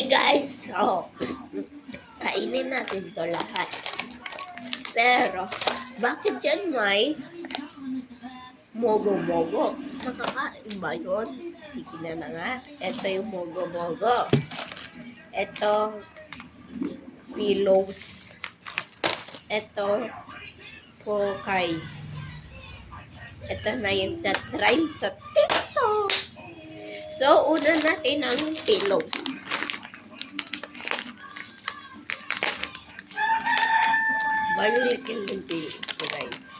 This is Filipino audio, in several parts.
Okay guys, so kainin natin to lahat. Pero, bakit yan may mogo-mogo? Nakakain ba yun? Sige na nga. Ito yung mogo-mogo. Ito, pillows. Ito, pokay. Ito na yung tatrain sa TikTok. So, una natin ang pillows. Balikin yung pillows ko, guys.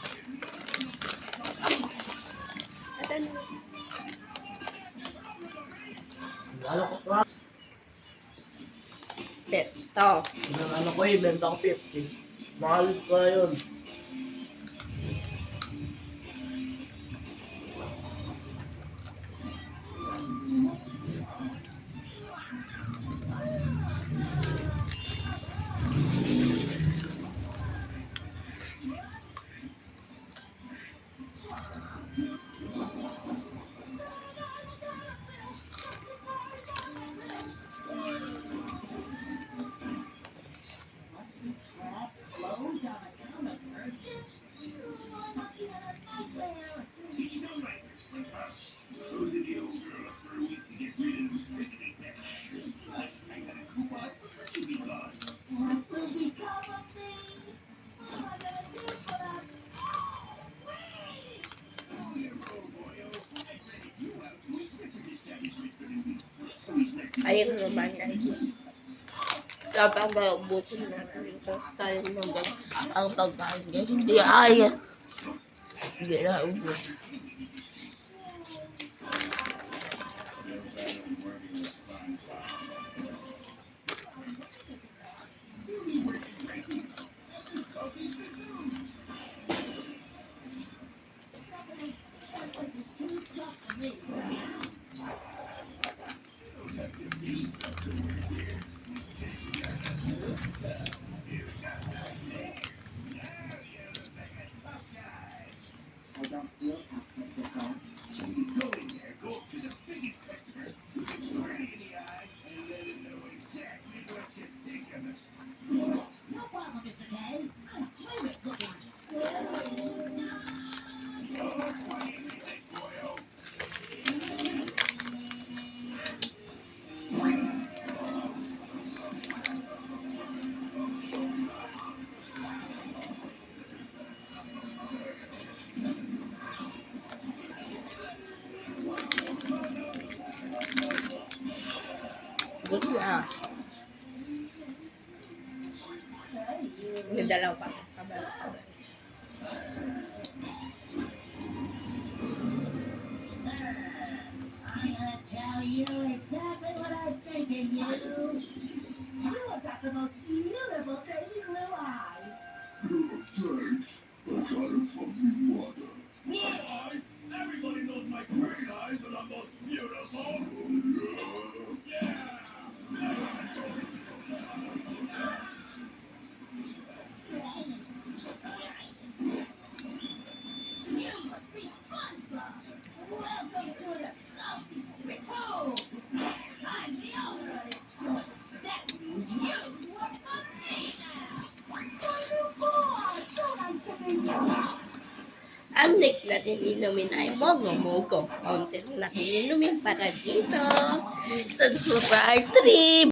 Ano ko pa? Ito. Ano ko benta ko 50. Mahal pa yun. Ayun naman guys. Kapag maubusin natin ito style mo guys, ang pagkain guys, hindi na ubus. Gusto na. May dalaw pa. Kabal. Tell you exactly what I'm thinking, you. You have got the most beautiful baby blue eyes. Thanks. I got it from your mother. What eyes? Everybody knows my green eyes are the most beautiful. You must be SpongeBob. Welcome to the Salty Hole. I'm the owner of this joint. That means you work for me now. Oh, boy, so nice to meet you. Ang next natin inumin ay mogo-mogo. Kaunti lang natin inumin para dito. Subscribe 3.